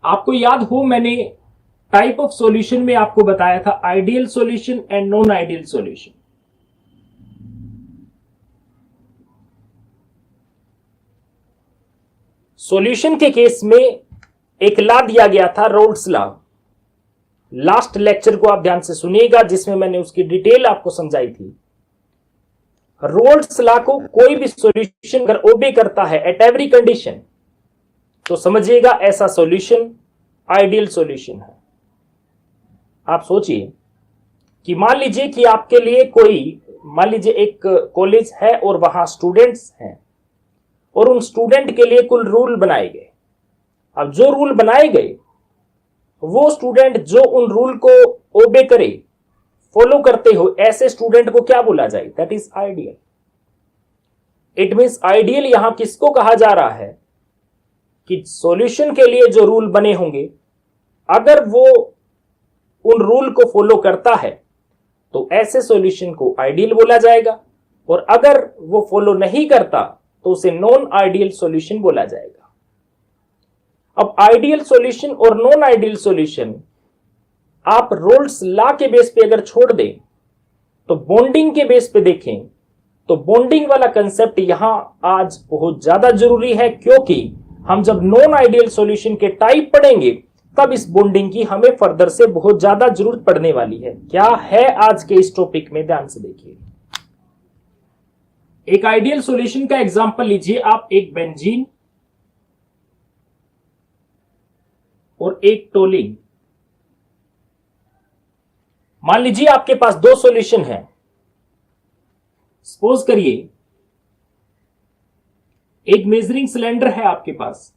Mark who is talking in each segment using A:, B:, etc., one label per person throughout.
A: आपको याद हो मैंने टाइप ऑफ सॉल्यूशन में आपको बताया था ideal solution and non ideal solution. Solution के केस में एक लॉ दिया गया था, रोल्स लॉ। लास्ट लेक्चर को आप ध्यान से सुनिएगा जिसमें मैंने उसकी डिटेल आपको समझाई थी। रोल्स लॉ को कोई भी सॉल्यूशन अगर ओबे करता है एट एवरी कंडीशन तो समझिएगा ऐसा सॉल्यूशन आइडियल सॉल्यूशन है। आप सोचिए कि मान लीजिए कि आपके लिए मान लीजिए एक कॉलेज है और वहां स्टूडेंट्स हैं और उन स्टूडेंट के लिए कुल रूल बनाए गए। अब जो रूल बनाए गए वो स्टूडेंट जो उन रूल को ओबे करे, फॉलो करते हो, ऐसे स्टूडेंट को क्या बोला जाए? That is ideal. It means ideal यहां किसको कहा जा रहा है कि सॉल्यूशन के लिए जो रूल बने होंगे अगर वो उन रूल को फॉलो करता है तो ऐसे सॉल्यूशन को आइडियल बोला जाएगा, और अगर वो फॉलो नहीं करता तो उसे नॉन आइडियल सॉल्यूशन बोला जाएगा। अब आइडियल सॉल्यूशन और नॉन आइडियल सॉल्यूशन आप रोल्स लॉ के बेस पे अगर छोड़ दें तो बॉन्डिंग के बेस पे देखें तो बॉन्डिंग वाला कंसेप्ट यहां आज बहुत ज्यादा जरूरी है, क्योंकि हम जब नॉन आइडियल सॉल्यूशन के टाइप पढ़ेंगे तब इस बॉन्डिंग की हमें फर्दर से बहुत ज्यादा जरूरत पड़ने वाली है। क्या है आज के इस टॉपिक में, ध्यान से देखिए। एक आइडियल सॉल्यूशन का एग्जांपल लीजिए आप, एक बेंजीन और एक टोलिन। मान लीजिए आपके पास दो सॉल्यूशन है। सपोज करिए एक मेजरिंग सिलेंडर है आपके पास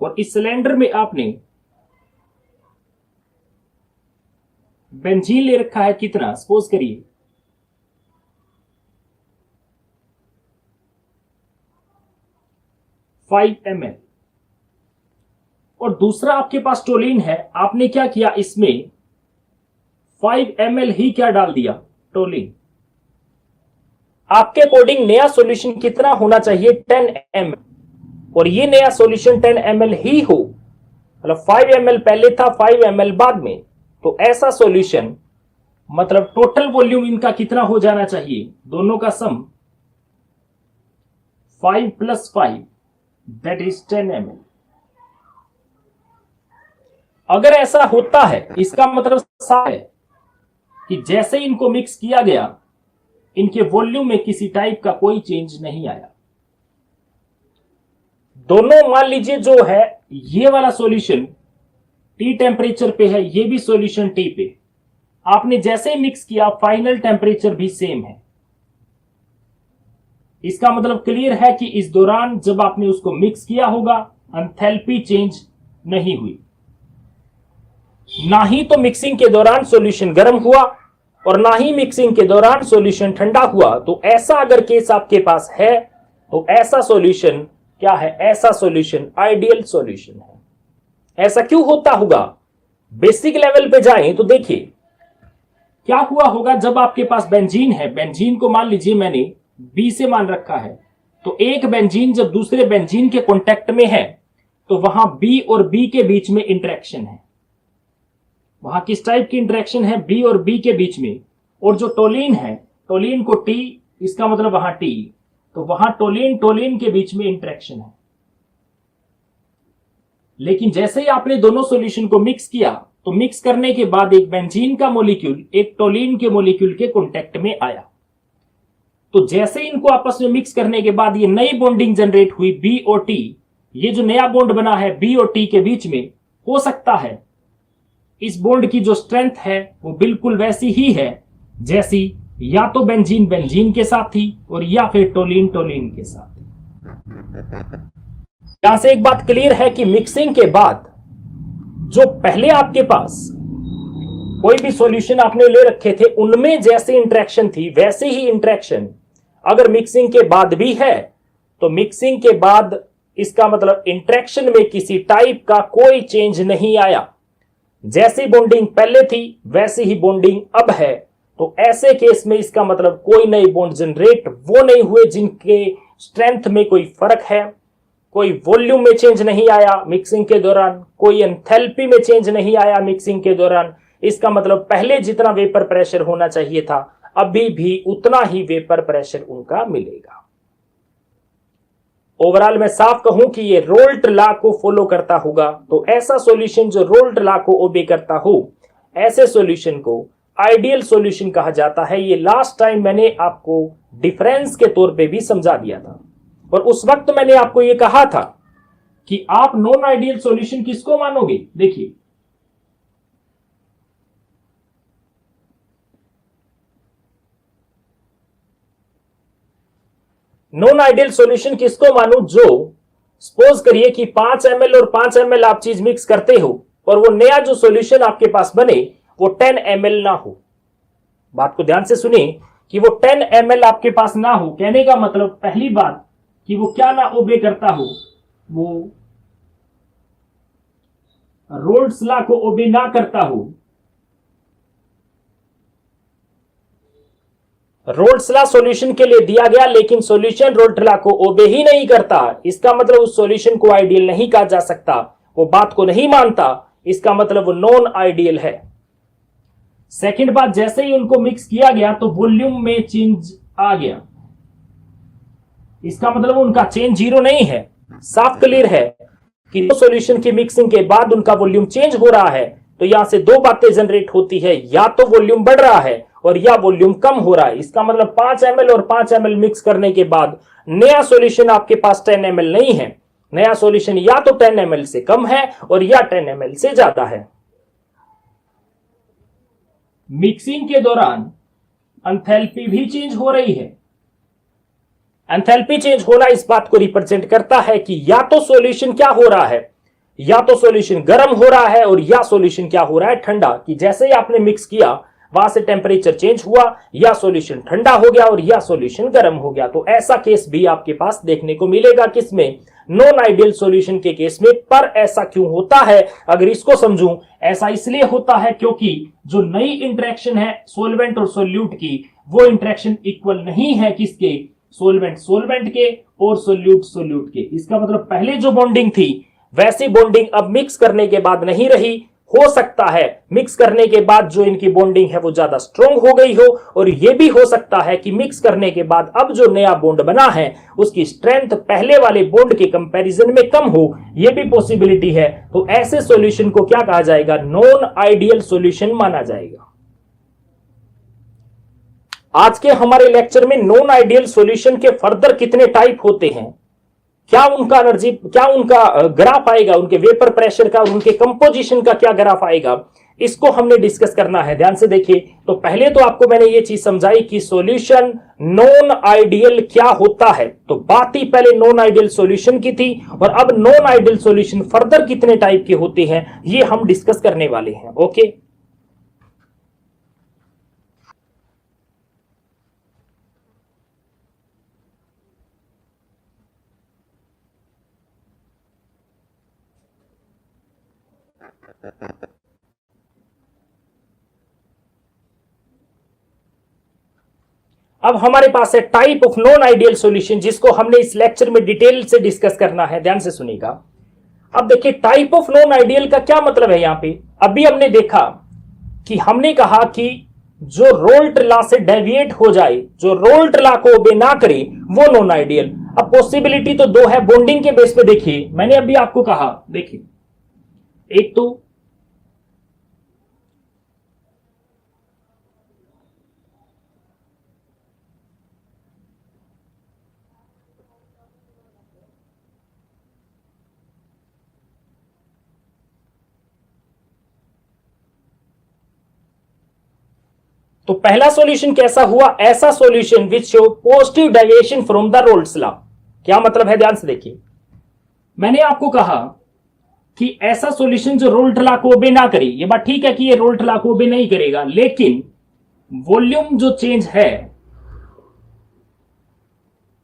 A: और इस सिलेंडर में आपने बेंजीन ले रखा है। कितना? सपोज करिए 5 ml, और दूसरा आपके पास टोलिन है। आपने क्या किया, इसमें 5 ml ही क्या डाल दिया? टोलिन। आपके अकॉर्डिंग नया सॉल्यूशन कितना होना चाहिए? 10 ml, और ये नया सॉल्यूशन 10 ml ही हो, मतलब 5 ml पहले था, 5 ml बाद में, तो ऐसा सॉल्यूशन मतलब टोटल वॉल्यूम इनका कितना हो जाना चाहिए? दोनों का सम 5 + 5 दैट इज 10 ml। अगर ऐसा होता है इसका मतलब साफ है कि जैसे इनको मिक्स किया गया इनके वॉल्यूम में किसी टाइप का कोई चेंज नहीं आया। दोनों मान लीजिए जो है ये वाला सॉल्यूशन T टेम्परेचर पे है, ये भी सॉल्यूशन T पे। आपने जैसे मिक्स किया फाइनल टेम्परेचर भी सेम है। इसका मतलब क्लियर है कि इस दौरान जब आपने उसको मिक्स किया होगा एंथैल्पी चेंज नहीं हुई। ना ही तो मिक्सिंग के दौरान सॉल्यूशन गर्म हुआ और ना ही मिक्सिंग के दौरान सॉल्यूशन ठंडा हुआ। तो ऐसा अगर केस आपके पास है तो ऐसा सॉल्यूशन क्या है? ऐसा सॉल्यूशन आइडियल सॉल्यूशन है। ऐसा क्यों होता होगा? बेसिक लेवल पे जाएं तो देखिए क्या हुआ होगा। जब आपके पास बेंजीन है, बेंजीन को मान लीजिए मैंने बी से मान रखा है, तो एक बेंजीन जब दूसरे बेंजीन के कांटेक्ट में है तो वहां बी और बी के बीच में इंटरेक्शन है। वहां किस टाइप की इंटरेक्शन है? बी और बी के बीच में। और जो टोलिन है, टोलिन को टी, इसका मतलब वहां टी, तो वहां टोलिन के बीच में इंटरेक्शन है। लेकिन जैसे ही आपने दोनों सॉल्यूशन को मिक्स किया तो मिक्स करने के बाद एक बेंजीन का मॉलिक्यूल एक टोलिन के मॉलिक्यूल के कांटेक्ट में आया। तो जैसे इनको आपस में मिक्स करने के बाद ये नई बॉन्डिंग जनरेट हुई बी और टी। ये जो नया बॉन्ड बना है बी और टी के बीच में, हो सकता है इस बॉन्ड की जो स्ट्रेंथ है वो बिल्कुल वैसी ही है जैसी या तो बेंजीन बेंजीन के साथ थी और या फिर टोलिन टोलिन के साथ थी। यहां से एक बात क्लियर है कि मिक्सिंग के बाद जो पहले आपके पास कोई भी सॉल्यूशन आपने ले रखे थे उनमें जैसी इंटरेक्शन थी वैसे ही इंटरेक्शन अगर मिक्सिंग के बाद भी है तो मिक्सिंग के बाद इसका मतलब इंटरेक्शन में किसी टाइप का कोई चेंज नहीं आया। जैसी बॉन्डिंग पहले थी वैसी ही बॉन्डिंग अब है। तो ऐसे केस में इसका मतलब कोई नई बॉन्ड जनरेट वो नहीं हुए जिनके स्ट्रेंथ में कोई फर्क है। कोई वॉल्यूम में चेंज नहीं आया मिक्सिंग के दौरान, कोई एंथैल्पी में चेंज नहीं आया मिक्सिंग के दौरान। इसका मतलब पहले जितना वेपर प्रेशर होना चाहिए था अभी भी उतना ही वेपर प्रेशर उनका मिलेगा। ओवरऑल मैं साफ कहूं कि ये रोल्ट लॉ को फॉलो करता होगा, तो ऐसा सॉल्यूशन जो रोल्ट लॉ को ओबे करता हो ऐसे सॉल्यूशन को आइडियल सॉल्यूशन कहा जाता है। ये लास्ट टाइम मैंने आपको डिफरेंस के तौर पे भी समझा दिया था, और उस वक्त मैंने आपको ये कहा था कि आप नॉन आइडियल सॉल्यूशन किसको मानोगे। देखिए नॉन आइडियल सॉल्यूशन किसको मानो, जो सपोज करिए कि 5 ml और 5 ml आप चीज मिक्स करते हो और वो नया जो सॉल्यूशन आपके पास बने वो 10 ml ना हो। बात को ध्यान से सुनिए कि वो 10 ml आपके पास ना हो, कहने का मतलब पहली बात कि वो क्या ना ओबे करता हो, वो रोल्स लॉ को ओबे ना करता हो। रोल्स लॉ सॉल्यूशन के लिए दिया गया लेकिन सॉल्यूशन रोल्स लॉ को ओबे ही नहीं करता, इसका मतलब उस सॉल्यूशन को आइडियल नहीं कहा जा सकता। वो बात को नहीं मानता, इसका मतलब वो नॉन आइडियल है। सेकंड बात, जैसे ही उनको मिक्स किया गया तो वॉल्यूम में चेंज आ गया, इसका मतलब उनका चेंज जीरो नहीं है। साफ क्लियर है कि सॉल्यूशन की मिक्सिंग के बाद उनका वॉल्यूम चेंज हो रहा है, तो यहां से दो बातें जनरेट होती है, या तो वॉल्यूम बढ़ रहा है और या वॉल्यूम कम हो रहा है। इसका मतलब 5 ml और 5 ml मिक्स करने के बाद नया सॉल्यूशन आपके पास 10 ml नहीं है, नया सॉल्यूशन या तो 10 ml से कम है और या 10 ml से ज्यादा है। मिक्सिंग के दौरान एंथैल्पी भी चेंज हो रही है। एंथैल्पी चेंज होना इस बात को रिप्रेजेंट करता है कि या तो सॉल्यूशन क्या हो रहा है, या तो सॉल्यूशन गर्म हो रहा है और या सॉल्यूशन क्या हो रहा है ठंडा, कि जैसे ही आपने मिक्स किया वहां से टेम्परेचर चेंज हुआ, या सॉल्यूशन ठंडा हो गया और या सॉल्यूशन गर्म हो गया। तो ऐसा केस भी आपके पास देखने को मिलेगा किसमें, नॉन आइडियल सॉल्यूशन के केस में। पर ऐसा क्यों होता है, अगर इसको समझूं, ऐसा इसलिए होता है क्योंकि जो नई इंटरेक्शन है सोलवेंट और सोल्यूट की, वो इंटरेक्शन इक्वल नहीं है किसके, सोलवेंट सोलवेंट के और सोल्यूट सोल्यूट के। इसका मतलब पहले जो बॉन्डिंग थी वैसी बॉन्डिंग अब मिक्स करने के बाद नहीं रही। हो सकता है मिक्स करने के बाद जो इनकी बॉन्डिंग है वो ज्यादा स्ट्रॉन्ग हो गई हो, और यह भी हो सकता है कि मिक्स करने के बाद अब जो नया बॉन्ड बना है उसकी स्ट्रेंथ पहले वाले बॉन्ड के कंपैरिजन में कम हो, यह भी पॉसिबिलिटी है। तो ऐसे सॉल्यूशन को क्या कहा जाएगा, नॉन आइडियल सॉल्यूशन माना जाएगा। आज के हमारे लेक्चर में नॉन आइडियल सॉल्यूशन के फर्दर कितने टाइप होते हैं, क्या उनका एनर्जी, क्या उनका ग्राफ आएगा, उनके वेपर प्रेशर का, उनके कंपोजिशन का क्या ग्राफ आएगा, इसको हमने डिस्कस करना है। ध्यान से देखिए, तो पहले तो आपको मैंने ये चीज समझाई कि सॉल्यूशन नॉन आइडियल क्या होता है, तो बात ही पहले नॉन आइडियल सॉल्यूशन की थी, और अब नॉन आइडियल सॉल्यूशन फर्दर कितने टाइप के होते हैं ये हम डिस्कस करने वाले हैं। ओके, अब हमारे पास है type of non ideal solution, जिसको हमने इस लेक्चर में डिटेल से डिस्कस करना है। ध्यान से सुनिएगा। अब देखिए टाइप ऑफ नॉन आइडियल का क्या मतलब है। यहां पे अभी हमने देखा कि हमने कहा कि जो रोल्ट लॉ से डेविएट हो जाए, जो रोल्ट लॉ को ओबे ना करे, वो नॉन आइडियल। अब पॉसिबिलिटी तो दो है, बॉन्डिंग के बेस पे देखिए, मैंने अभी आपको कहा, देखिए एक तो पहला सॉल्यूशन कैसा हुआ, ऐसा solution which show positive deviation from the roles law. क्या मतलब है, ध्यान से देखिए, मैंने आपको कहा कि ऐसा सॉल्यूशन जो रोल्ट लॉ को ओबे ना करे। ये बात ठीक है कि ये रोल्ट लॉ को ओबे नहीं करेगा, लेकिन वॉल्यूम जो चेंज है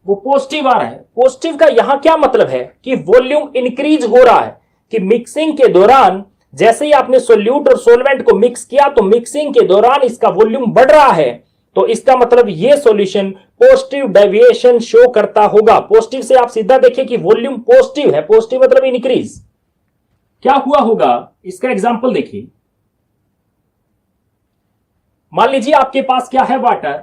A: वो पॉजिटिव आ रहा है। पॉजिटिव का यहां क्या मतलब है कि वॉल्यूम इंक्रीज हो रहा है, कि मिक्सिंग के दौरान जैसे ही आपने सोल्यूट और सोलवेंट को मिक्स किया तो मिक्सिंग के दौरान इसका वॉल्यूम बढ़ रहा है। तो इसका मतलब ये सॉल्यूशन पॉजिटिव डेविएशन शो करता होगा। पॉजिटिव से आप सीधा देखिए कि वॉल्यूम पॉजिटिव है, पॉजिटिव मतलब इंक्रीज। क्या हुआ होगा इसका एग्जांपल देखिए। मान लीजिए आपके पास क्या है, वाटर,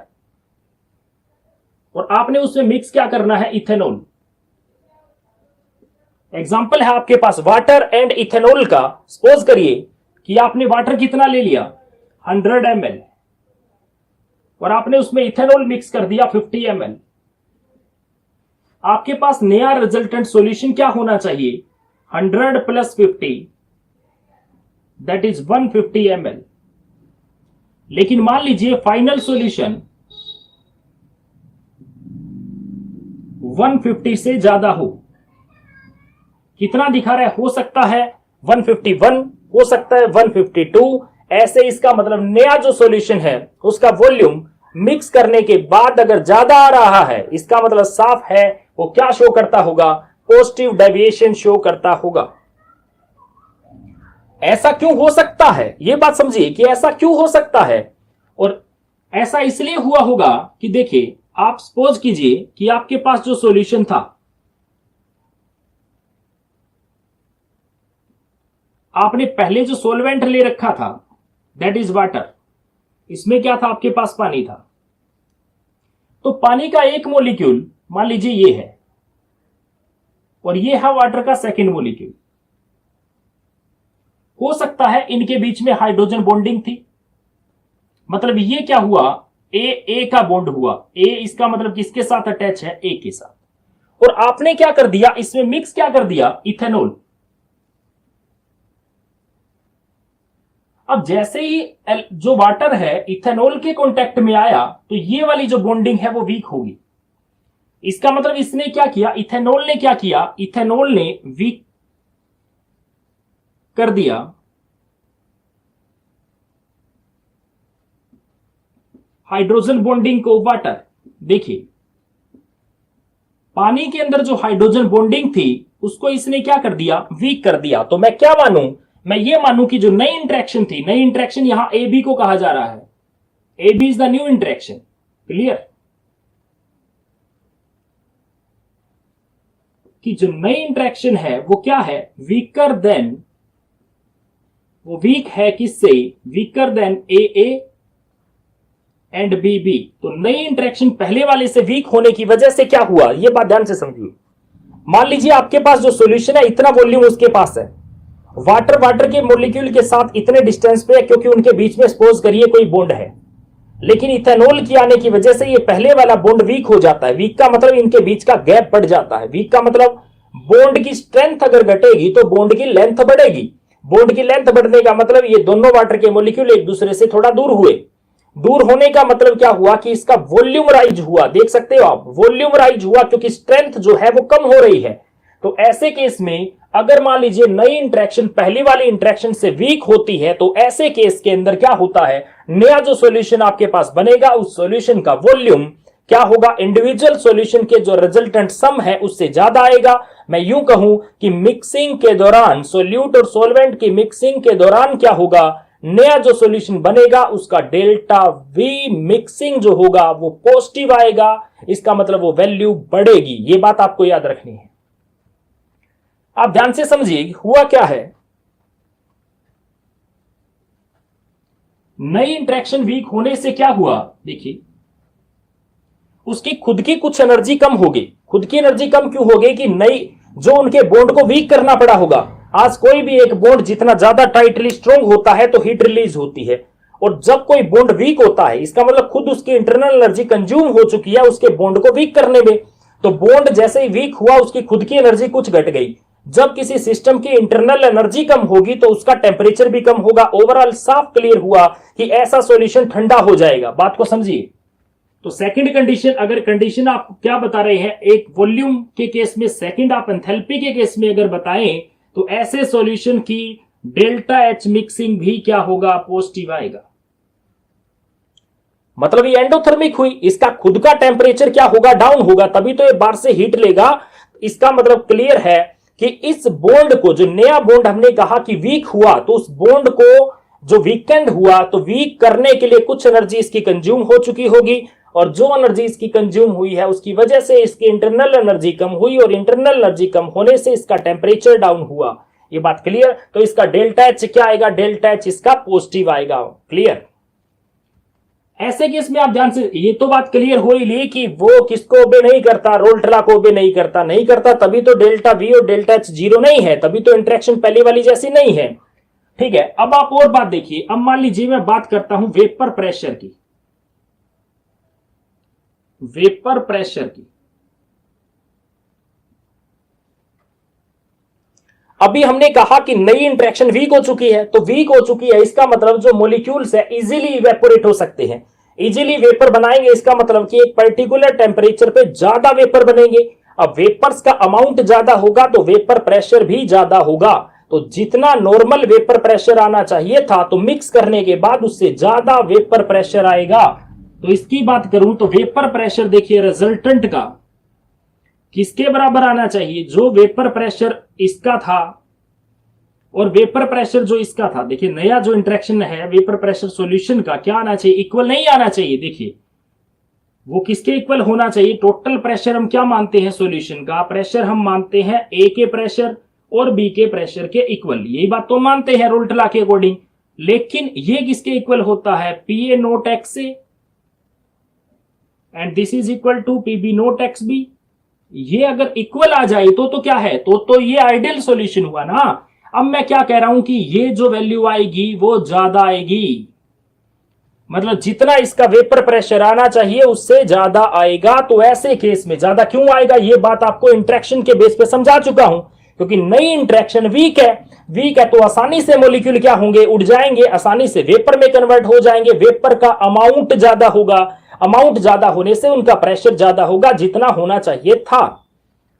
A: और आपने उसमें मिक्स क्या करना है, इथेनॉल। एग्जांपल है आपके पास वाटर एंड इथेनॉल का। सपोज करिए कि आपने वाटर कितना ले लिया, 100 ml, और आपने उसमें इथेनॉल मिक्स कर दिया 50 ml। आपके पास नया रिजल्टेंट सॉल्यूशन क्या होना चाहिए, 100 + 50 दैट इज 150 ml। लेकिन मान लीजिए फाइनल सॉल्यूशन 150 से ज्यादा हो। कितना दिखा रहा है, हो सकता है 151, हो सकता है 152। ऐसे इसका मतलब नया जो सॉल्यूशन है उसका वॉल्यूम मिक्स करने के बाद अगर ज्यादा आ रहा है, इसका मतलब साफ है वो क्या शो करता होगा, पॉजिटिव डेविएशन शो करता होगा। ऐसा क्यों हो सकता है, यह बात समझिए कि ऐसा क्यों हो सकता है। और ऐसा इसलिए हुआ होगा कि देखिए, आप सपोज कीजिए कि आपके पास जो सॉल्यूशन था, आपने पहले जो सॉल्वेंट ले रखा था दैट इज वाटर, इसमें क्या था, आपके पास पानी था। तो पानी का एक मॉलिक्यूल मान लीजिए ये है, और ये है वाटर का सेकंड मॉलिक्यूल। हो सकता है इनके बीच में हाइड्रोजन बॉन्डिंग थी, मतलब ये क्या हुआ, ए का बॉन्ड हुआ। ए इसका मतलब किसके साथ अटैच है, ए के साथ। और आपने क्या कर दिया, इसमें मिक्स क्या कर दिया, इथेनॉल। अब जैसे ही जो वाटर है इथेनॉल के कांटेक्ट में आया तो ये वाली जो बॉन्डिंग है वो वीक होगी। इसका मतलब इसने क्या किया, इथेनॉल ने क्या किया, इथेनॉल ने वीक कर दिया हाइड्रोजन बॉन्डिंग को वाटर। देखिए, पानी के अंदर जो हाइड्रोजन बॉन्डिंग थी उसको इसने क्या कर दिया, वीक कर दिया। तो मैं क्या मानूं, मैं ये मानूं कि जो नई इंटरेक्शन थी, नई इंटरेक्शन यहां ए बी को कहा जा रहा है, A B is the new interaction. Clear, कि जो नई इंटरेक्शन है वो क्या है, वीकर देन, वो वीक है किससे, weaker than A and B B. तो नई इंटरेक्शन पहले वाले से वीक होने की वजह से क्या हुआ, ये बात ध्यान से समझिए। मान लीजिए आपके पास जो सॉल्यूशन है इतना वॉल्यूम उसके पास है, वाटर के मॉलिक्यूल के साथ इतने डिस्टेंस पे है क्योंकि उनके बीच में सपोज करिए कोई बॉन्ड है, लेकिन इथेनॉल की आने की वजह से ये पहले वाला बॉन्ड वीक हो जाता है। वीक का मतलब इनके बीच का गैप बढ़ जाता है। वीक का मतलब बॉन्ड की स्ट्रेंथ अगर घटेगी तो बॉन्ड की लेंथ बढ़ेगी। बॉन्ड की लेंथ बढ़ने का मतलब ये दोनों वाटर के मॉलिक्यूल एक दूसरे से थोड़ा दूर हुए। दूर होने का मतलब क्या हुआ कि इसका वॉल्यूम राइज हुआ। देख सकते हो आप, वॉल्यूम राइज हुआ क्योंकि स्ट्रेंथ जो है वो कम हो रही है। तो ऐसे केस में अगर मान लीजिए नई इंटरेक्शन पहली वाली इंटरेक्शन से वीक होती है तो ऐसे केस के अंदर क्या होता है, नया जो सॉल्यूशन आपके पास बनेगा उस सॉल्यूशन का वॉल्यूम क्या होगा, इंडिविजुअल सॉल्यूशन के जो रिजल्टेंट सम है उससे ज्यादा आएगा। मैं यूं कहूं कि मिक्सिंग के दौरान, सोल्यूट और सॉल्वेंट की मिक्सिंग के दौरान क्या होगा, नया जो सॉल्यूशन बनेगा उसका डेल्टा वी मिक्सिंग जो होगा वो पॉजिटिव आएगा। इसका मतलब वो वैल्यू बढ़ेगी। ये बात आपको याद रखनी है। आप ध्यान से समझिए हुआ क्या है, नई इंटरेक्शन वीक होने से क्या हुआ, देखिए उसकी खुद की कुछ एनर्जी कम होगी। खुद की एनर्जी कम क्यों होगी कि नई जो उनके बॉन्ड को वीक करना पड़ा होगा। आज कोई भी एक बॉन्ड जितना ज्यादा टाइटली स्ट्रॉन्ग होता है तो हीट रिलीज होती है, और जब कोई बॉन्ड वीक होता है इसका मतलब खुद उसकी इंटरनल एनर्जी कंज्यूम हो चुकी है उसके बॉन्ड को वीक करने में। तो बॉन्ड जैसे ही वीक हुआ उसकी खुद की एनर्जी कुछ घट गई। जब किसी सिस्टम की इंटरनल एनर्जी कम होगी तो उसका टेम्परेचर भी कम होगा। ओवरऑल साफ क्लियर हुआ कि ऐसा सॉल्यूशन ठंडा हो जाएगा। बात को समझिए। तो सेकंड कंडीशन, अगर कंडीशन आप क्या बता रहे हैं, एक वॉल्यूम के केस में, सेकंड आप एंथैल्पी के केस में अगर बताएं तो ऐसे सॉल्यूशन की डेल्टा एच मिक्सिंग भी क्या होगा, पॉजिटिव आएगा। मतलब ये एंडोथर्मिक हुई, इसका खुद का टेम्परेचर क्या होगा, डाउन होगा, तभी तो ये बाहर से हीट लेगा। इसका मतलब क्लियर है कि इस बॉन्ड को, जो नया बॉन्ड हमने कहा कि वीक हुआ, तो उस बॉन्ड को जो वीकेंड हुआ तो वीक करने के लिए कुछ एनर्जी इसकी कंज्यूम हो चुकी होगी, और जो एनर्जी इसकी कंज्यूम हुई है उसकी वजह से इसकी इंटरनल एनर्जी कम हुई, और इंटरनल एनर्जी कम होने से इसका टेम्परेचर डाउन हुआ। ये बात क्लियर? तो इसका डेल्टा एच क्या आएगा? डेल्टा एच इसका पॉजिटिव आएगा। क्लियर? ऐसे केस में आप ध्यान से, ये तो बात क्लियर हो ही ली कि वो किसको ओबे नहीं करता, रोल्ट लॉ को ओबे नहीं करता, तभी तो डेल्टा वी और डेल्टा एच जीरो नहीं है, तभी तो इंटरेक्शन पहली वाली जैसी नहीं है। ठीक है, अब आप और बात देखिए। अब मान लीजिए मैं बात करता हूं वेपर प्रेशर की, वेपर प्रेशर की। अभी हमने कहा कि नई इंटरेक्शन वीक हो चुकी है, तो वीक हो चुकी है इसका मतलब जो मॉलिक्यूल्स है इजीली इवेपोरेट हो सकते हैं, इजीली वेपर बनाएंगे। इसका मतलब कि एक पर्टिकुलर टेम्परेचर पे ज्यादा वेपर बनेंगे। अब वेपर्स का अमाउंट ज्यादा होगा तो वेपर प्रेशर भी ज्यादा होगा। तो जितना नॉर्मल वेपर प्रेशर आना चाहिए था, तो मिक्स करने के बाद उससे ज्यादा वेपर प्रेशर आएगा। तो इसकी बात करूं तो वेपर प्रेशर देखिए रिजल्टेंट का किसके बराबर आना चाहिए? जो वेपर प्रेशर इसका था और वेपर प्रेशर जो इसका था, देखिए नया जो इंटरेक्शन है वेपर प्रेशर सॉल्यूशन का क्या आना चाहिए? इक्वल नहीं आना चाहिए। देखिए वो किसके इक्वल होना चाहिए? टोटल प्रेशर हम क्या मानते हैं सॉल्यूशन का? प्रेशर हम मानते हैं ए के प्रेशर और बी के प्रेशर के इक्वल। यही बात तो मानते हैं रोल्ट लॉ के अकॉर्डिंग। लेकिन ये किसके इक्वल होता है? P A naught X A and this is equal to P B note X B. ये अगर इक्वल आ जाए तो क्या है? तो ये आइडियल सॉल्यूशन हुआ ना। अब मैं क्या कह रहा हूं कि ये जो वैल्यू आएगी वो ज्यादा आएगी, मतलब जितना इसका वेपर प्रेशर आना चाहिए उससे ज्यादा आएगा। तो ऐसे केस में ज्यादा क्यों आएगा? ये बात आपको इंटरेक्शन के बेस पे समझा चुका हूं, क्योंकि नई इंटरेक्शन वीक है तो आसानी से मॉलिक्यूल क्या होंगे? उड़ जाएंगे, आसानी से वेपर में कन्वर्ट हो जाएंगे। वेपर का अमाउंट ज्यादा होगा, अमाउंट ज्यादा होने से उनका प्रेशर ज्यादा होगा जितना होना चाहिए था।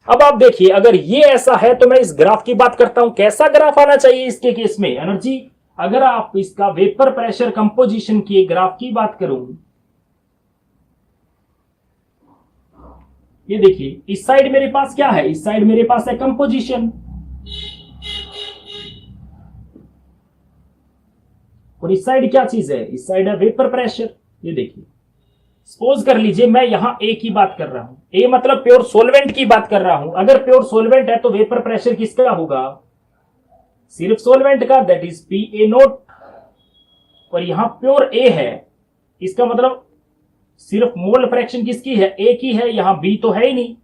A: अब आप देखिए, अगर ये ऐसा है तो मैं इस ग्राफ की बात करता हूं। कैसा ग्राफ आना चाहिए इसके केस में? एनर्जी, अगर आप इसका वेपर प्रेशर कंपोजिशन की ग्राफ की बात करूं, ये देखिए इस साइड मेरे पास क्या है? इस साइड मेरे पास है कंपोजिशन, और इस साइड क्या चीज है? इस साइड है वेपर प्रेशर। ये देखिए, सपोज कर लीजिए मैं यहां ए की बात कर रहा हूं, ए मतलब प्योर सोलवेंट की बात कर रहा हूं। अगर प्योर सोलवेंट है तो वेपर प्रेशर किसका होगा? सिर्फ सोलवेंट का, that is P A note. और यहां प्योर ए है, इसका मतलब सिर्फ मोल फ्रैक्शन किसकी है? ए की है, यहां बी तो है ही नहीं।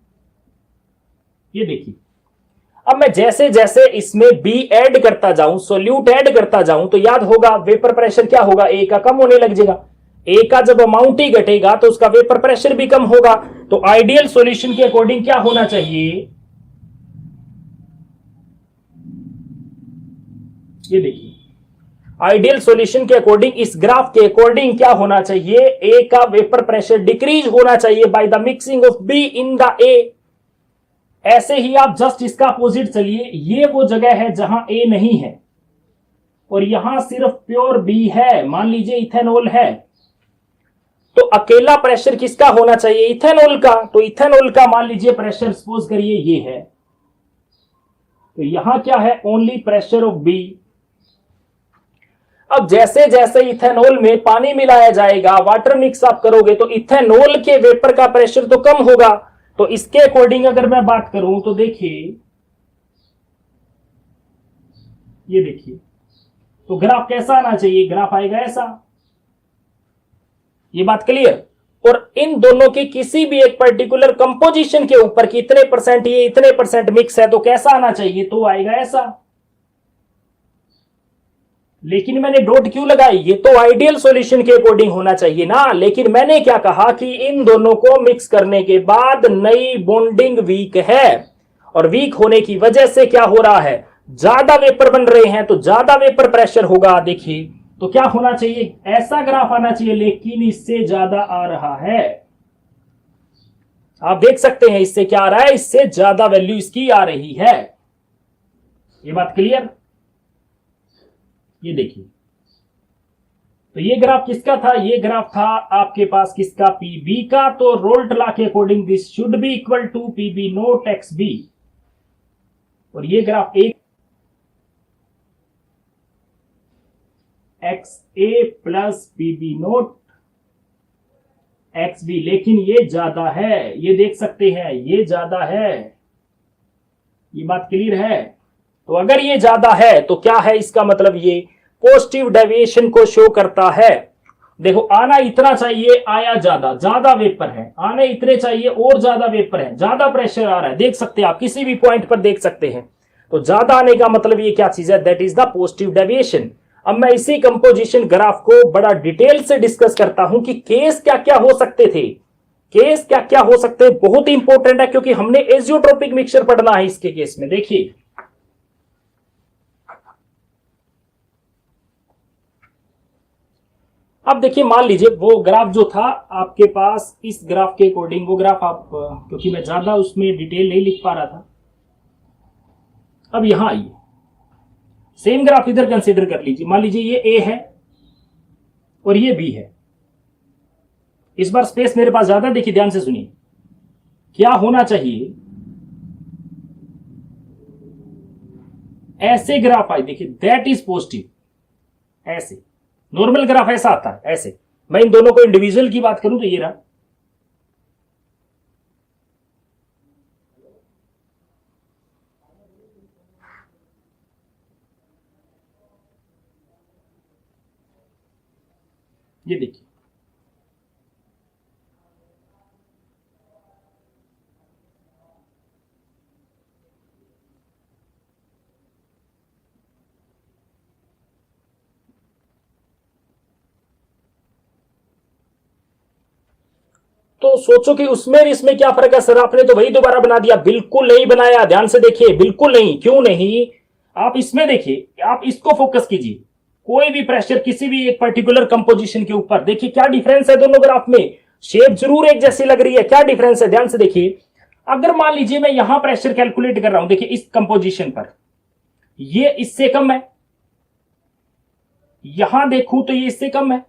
A: ये देखिए, अब मैं जैसे जैसे इसमें बी ऐड करता जाऊं, सोल्यूट ऐड करता जाऊं, तो याद होगा वेपर प्रेशर क्या होगा? ए का कम होने लग जाएगा। ए का जब अमाउंट ही घटेगा तो उसका वेपर प्रेशर भी कम होगा। तो आइडियल सॉल्यूशन के अकॉर्डिंग क्या होना चाहिए? ये देखिए, आइडियल सॉल्यूशन के अकॉर्डिंग, इस ग्राफ के अकॉर्डिंग क्या होना चाहिए? ए का वेपर प्रेशर डिक्रीज होना चाहिए by the mixing of be in the ए। ऐसे ही आप जस्ट इसका अपोजिट चलिए, ये वो जगह है जहां ए नहीं है और यहां सिर्फ प्योर बी है। मान लीजिए इथेनॉल है, तो अकेला प्रेशर किसका होना चाहिए? इथेनॉल का। तो इथेनॉल का मान लीजिए प्रेशर सपोज करिए ये है, तो यहां क्या है? Only pressure of B. अब जैसे जैसे इथेनॉल में पानी मिलाया जाएगा, वाटर मिक्स आप करोगे, तो इथेनॉल के वेपर का प्रेशर तो कम होगा। तो इसके अकॉर्डिंग अगर मैं बात करूं तो देखिए, ये देखिए, तो ग्राफ कैसा आना चाहिए? ग्राफ आएगा ऐसा। ये बात क्लियर? और इन दोनों की किसी भी एक पर्टिकुलर कंपोजिशन के ऊपर कि इतने परसेंट ये इतने परसेंट मिक्स है, तो कैसा आना चाहिए? तो आएगा ऐसा। लेकिन मैंने डॉट क्यों लगाई? ये तो आइडियल सॉल्यूशन के अकॉर्डिंग होना चाहिए ना। लेकिन मैंने क्या कहा कि इन दोनों को मिक्स करने के बाद नई बॉन्डिंग वीक है, और वीक होने की वजह से क्या हो रहा है? ज्यादा वेपर बन रहे हैं, तो ज्यादा वेपर प्रेशर होगा। देखिए, तो क्या होना चाहिए? ऐसा ग्राफ आना चाहिए, लेकिन इससे ज्यादा आ रहा है। आप देख सकते हैं इससे क्या आ रहा है? इससे ज्यादा वैल्यू इसकी आ रही है। ये बात क्लियर? ये देखिए, तो ये ग्राफ किसका था? ये ग्राफ था आपके पास किसका? पीबी का। तो रोल्ट लॉ के according this should be equal to PB nought X B. और ये ग्राफ एक, X A plus B B note X B, लेकिन ये ज्यादा है, ये देख सकते हैं ये ज्यादा है, ये बात क्लियर है। तो अगर ये ज्यादा है तो क्या है इसका मतलब, ये पॉजिटिव डेविएशन को शो करता है। देखो आना इतना चाहिए, आया ज्यादा, ज्यादा वेपर है, आने इतने चाहिए और ज्यादा वेपर है, ज्यादा प्रेशर आ रहा है, देख सकते हैं आप किसी भी पॉइंट पर देख सकते हैं। तो ज्यादा आने का मतलब ये क्या चीज है, that is the positive deviation. अब मैं इसी कंपोजिशन ग्राफ को बड़ा डिटेल से डिस्कस करता हूं कि केस क्या क्या हो सकते थे, केस क्या क्या हो सकते हैं, बहुत ही इंपॉर्टेंट है क्योंकि हमने एजियोट्रोपिक मिक्सचर पढ़ना है इसके केस में। देखिए अब देखिए, मान लीजिए वो ग्राफ जो था आपके पास, इस ग्राफ के अकॉर्डिंग वो ग्राफ आप, क्योंकि मैं ज्यादा उसमें डिटेल नहीं लिख पा रहा था, अब यहां आइए, सेम ग्राफ इधर कंसीडर कर लीजिए। मान लीजिए ये ए है और ये बी है। इस बार स्पेस मेरे पास ज्यादा, देखिए ध्यान से सुनिए, क्या होना चाहिए, ऐसे ग्राफ आए, देखिए दैट इज पॉजिटिव, ऐसे नॉर्मल ग्राफ ऐसा आता है, ऐसे। मैं इन दोनों को इंडिविजुअल की बात करूं तो ये रहा, ये देखिए तो सोचो कि उसमें इसमें क्या फर्क है सर, आपने तो वही दोबारा बना दिया। बिल्कुल नहीं बनाया, ध्यान से देखिए, बिल्कुल नहीं। क्यों नहीं, आप इसमें देखिए, आप इसको फोकस कीजिए, कोई भी प्रेशर किसी भी एक पर्टिकुलर कंपोजिशन के ऊपर, देखिए क्या डिफरेंस है दोनों ग्राफ में। शेप जरूर एक जैसी लग रही है, क्या डिफरेंस है ध्यान से देखिए। अगर मान लीजिए मैं यहां प्रेशर कैलकुलेट कर रहा हूं, देखिए इस कंपोजिशन पर ये इससे कम है, यहां देखूं तो ये इससे कम है,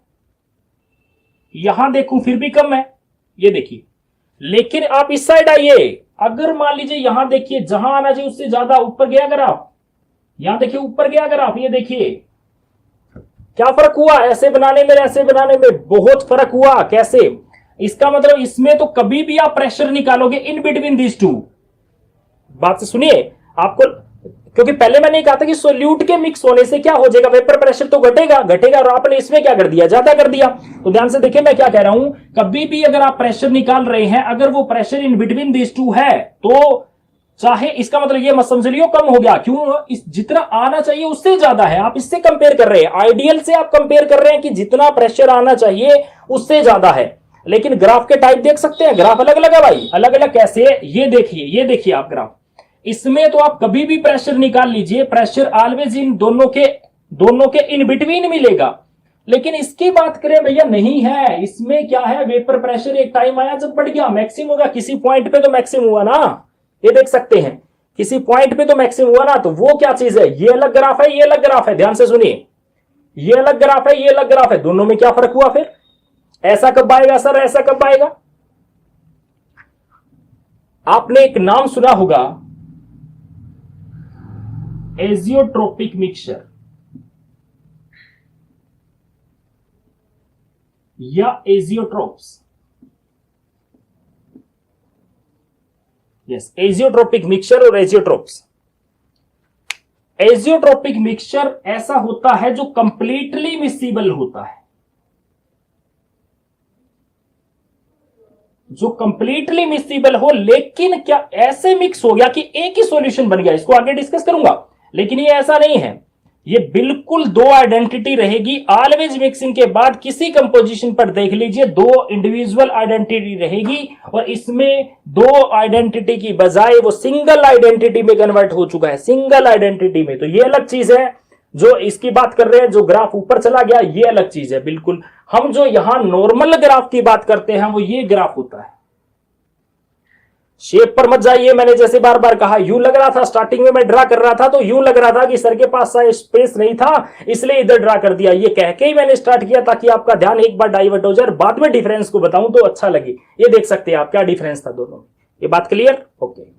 A: यहां देखूं फिर भी कम है, ये देखिए। लेकिन आप इस साइड आइए, अगर मान लीजिए यहां देखिए, जहां आना चाहिए उससे ज्यादा ऊपर गया ग्राफ, यहां देखिए ऊपर गया ग्राफ, ये देखिए क्या फर्क हुआ, ऐसे बनाने में ऐसे बनाने में बहुत फर्क हुआ। कैसे, इसका मतलब इसमें तो कभी भी आप प्रेशर निकालोगे इन बिटवीन दीज टू, बात से सुनिए आपको, क्योंकि पहले मैंने कहा था कि सोल्यूट के मिक्स होने से क्या हो जाएगा, वेपर प्रेशर तो घटेगा घटेगा, और आपने इसमें क्या कर दिया, ज्यादा कर दिया। तो ध्यान से देखिए मैं क्या कह रहा हूं, कभी भी अगर आप प्रेशर निकाल रहे हैं, अगर वो pressure in between this two है, तो चाहे इसका मतलब ये मत समझ लियो कम हो गया, क्यों, इस जितना आना चाहिए उससे ज्यादा है, आप इससे कंपेयर कर रहे हैं, आइडियल से आप कंपेयर कर रहे हैं कि जितना प्रेशर आना चाहिए उससे ज्यादा है। लेकिन ग्राफ के टाइप देख सकते हैं, ग्राफ अलग अलग है भाई, अलग अलग कैसे, ये देखिए आप ग्राफ, इसमें तो आप कभी भी प्रेशर निकाल लीजिए, प्रेशर ऑलवेज इन दोनों के इन बिटवीन मिलेगा। लेकिन इसकी बात करें भैया, नहीं है, इसमें क्या है, वेपर प्रेशर एक टाइम आया जब बढ़ गया, मैक्सिमम होगा, किसी पॉइंट पे तो मैक्सिमम हुआ ना, ये देख सकते हैं, किसी पॉइंट पे तो मैक्सिमम हुआ ना। तो वो क्या चीज है, ये अलग ग्राफ है, ये अलग ग्राफ है, ध्यान से सुनिए, ये अलग ग्राफ है, ये अलग ग्राफ है, दोनों में क्या फर्क हुआ फिर, ऐसा कब आएगा सर, ऐसा कब आएगा। आपने एक नाम सुना होगा, एजियोट्रोपिक मिक्सचर या एजियोट्रोप्स, यस, एजियोट्रोपिक मिक्सचर और एजियोट्रोप्स। एजियोट्रोपिक मिक्सचर ऐसा होता है जो कंप्लीटली मिक्सिबल होता है, जो कंप्लीटली मिक्सिबल हो, लेकिन क्या ऐसे मिक्स हो गया कि एक ही सॉल्यूशन बन गया, इसको आगे डिस्कस करूंगा। लेकिन ये ऐसा नहीं है, ये बिल्कुल दो आइडेंटिटी रहेगी, ऑलवेज मिक्सिंग के बाद किसी कंपोजिशन पर देख लीजिए दो इंडिविजुअल आइडेंटिटी रहेगी, और इसमें दो आइडेंटिटी की बजाय वो सिंगल आइडेंटिटी में कन्वर्ट हो चुका है, सिंगल आइडेंटिटी में। तो ये अलग चीज है जो इसकी बात कर रहे हैं, जो ग्राफ ऊपर चला गया ये अलग चीज है बिल्कुल। हम जो यहां नॉर्मल ग्राफ की बात करते हैं वो ये ग्राफ होता है। शेप पर मत जाइए, मैंने जैसे बार बार कहा, यूं लग रहा था स्टार्टिंग में मैं ड्रा कर रहा था तो यूं लग रहा था कि सर के पास स्पेस नहीं था इसलिए इधर ड्रा कर दिया, ये कह के ही मैंने स्टार्ट किया ताकि आपका ध्यान एक बार डाइवर्ट हो जाए, बाद में डिफरेंस को बताऊं तो अच्छा लगे। ये देख सकते हैं आप क्या डिफरेंस था दोनों में, ये बात क्लियर, ओके।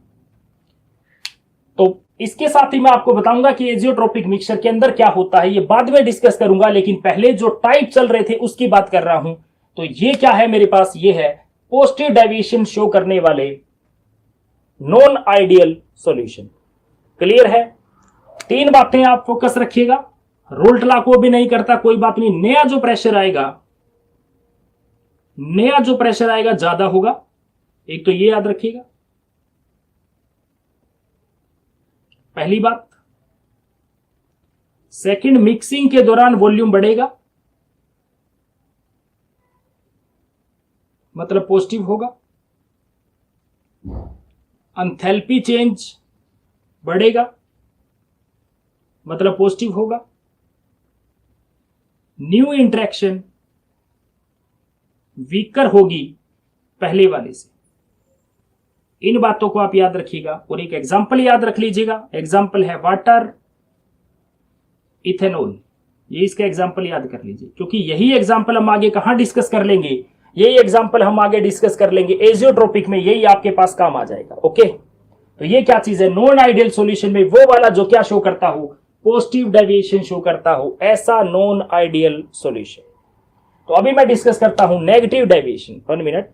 A: तो इसके साथ ही मैं आपको बताऊंगा कि एजियोट्रोपिक मिक्सचर के अंदर क्या होता है, ये बाद में डिस्कस करूंगा, लेकिन पहले जो टाइप चल रहे थे उसकी बात कर रहा हूं। तो ये क्या है मेरे पास, ये है पॉजिटिव डेविएशन शो करने वाले नॉन आइडियल सॉल्यूशन। क्लियर है? 3 बातें आप फोकस रखिएगा। रोल्ट लॉ को भी नहीं करता, कोई बात नहीं। नया जो प्रेशर आएगा ज्यादा होगा, एक तो ये याद रखिएगा, पहली बात। सेकंड, मिक्सिंग के दौरान वॉल्यूम बढ़ेगा, मतलब पॉजिटिव होगा। एंथैल्पी चेंज बढ़ेगा, मतलब पॉजिटिव होगा। न्यू इंटरेक्शन वीकर होगी पहले वाले से। इन बातों को आप याद रखिएगा और एक एग्जांपल याद रख लीजिएगा। एग्जांपल है वाटर इथेनॉल, ये इसका एग्जांपल याद कर लीजिए, क्योंकि यही एग्जांपल हम आगे कहां डिस्कस कर लेंगे, यही एग्जांपल हम आगे डिस्कस कर लेंगे एजियोट्रोपिक में, यही आपके पास काम आ जाएगा। ओके, तो ये क्या चीज है, नॉन आइडियल सॉल्यूशन में वो वाला जो क्या शो करता हो, पॉजिटिव डेविएशन शो करता हो, ऐसा नॉन आइडियल सॉल्यूशन। तो अभी मैं डिस्कस करता हूं नेगेटिव डेविएशन। 1 मिनट।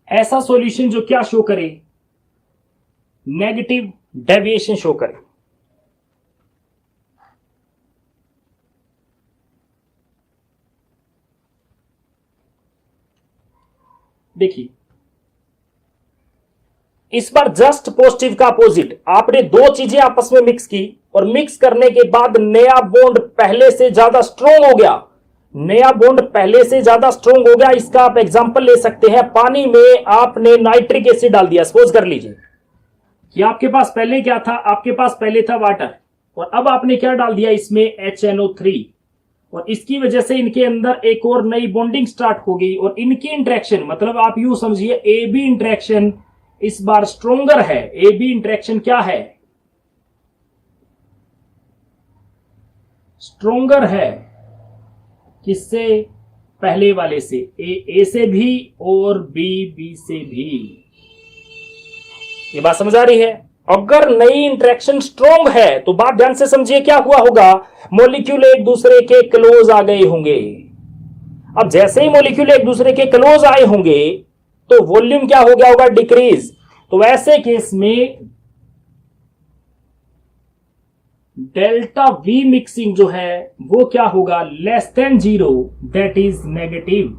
A: ऐसा सॉल्यूशन जो क्या शो करे, नेगेटिव डेविएशन शो करे। देखिए, इस बार जस्ट पॉजिटिव का अपोजिट, आपने 2 चीजें आपस में मिक्स की और मिक्स करने के बाद नया बॉन्ड पहले से ज्यादा स्ट्रोंग हो गया, इसका आप एग्जांपल ले सकते हैं, पानी में आपने नाइट्रिक एसिड डाल दिया। सपोज कर लीजिए कि आपके पास पहले क्या था, आपके पास पहले था वाटर और अब आपने क्या डाल दिया इसमें, HNO3, और इसकी वजह से इनके अंदर एक और नई बॉन्डिंग स्टार्ट हो गई और इनकी इंटरेक्शन, मतलब आप यूं समझिए AB इंटरेक्शन इस बार स्ट्रोंगर है। AB इंटरेक्शन क्या है, स्ट्रोंगर है, किससे, पहले वाले से, A से भी और B से भी। ये बात समझ आ रही है? अगर नई इंटरेक्शन स्ट्रोंग है तो बात ध्यान से समझिए, क्या हुआ होगा, मॉलिक्यूल एक दूसरे के क्लोज आ गए होंगे। अब जैसे ही मॉलिक्यूल एक दूसरे के क्लोज आए होंगे तो वॉल्यूम क्या हो गया होगा, डिक्रीज। तो ऐसे केस में डेल्टा V मिक्सिंग जो है वो क्या होगा, less than 0, that is negative.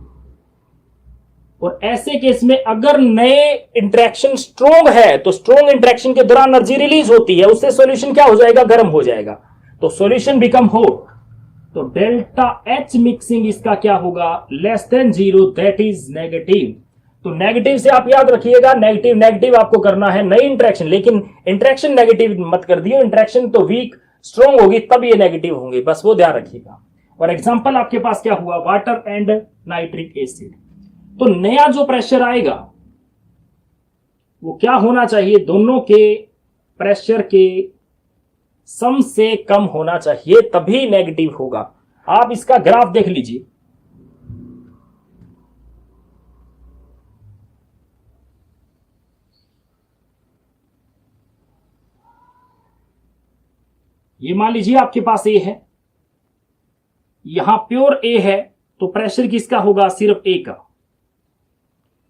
A: और ऐसे केस में अगर नए इंटरेक्शन स्ट्रोंग है तो स्ट्रोंग इंटरेक्शन के दौरान एनर्जी रिलीज होती है, उससे सॉल्यूशन क्या हो जाएगा, गर्म हो जाएगा, तो सॉल्यूशन बिकम हॉट। तो डेल्टा H मिक्सिंग इसका क्या होगा, less than 0, that is negative. तो नेगेटिव से आप याद रखिएगा, नेगेटिव आपको करना है नई इंटरेक्शन, लेकिन इंटरेक्शन नेगेटिव मत कर दियो, इंटरेक्शन तो वीक स्ट्रोंग होगी तब ये नेगेटिव होंगे, बस वो ध्यान रखिएगा। और एग्जांपल आपके पास क्या हुआ, वाटर एंड नाइट्रिक एसिड। तो नया जो प्रेशर आएगा वो क्या होना चाहिए, दोनों के प्रेशर के सम से कम होना चाहिए, तभी नेगेटिव होगा। आप इसका ग्राफ देख लीजिए, ये मान लीजिए आपके पास A है, यहां प्योर A है, तो प्रेशर किसका होगा, सिर्फ A का।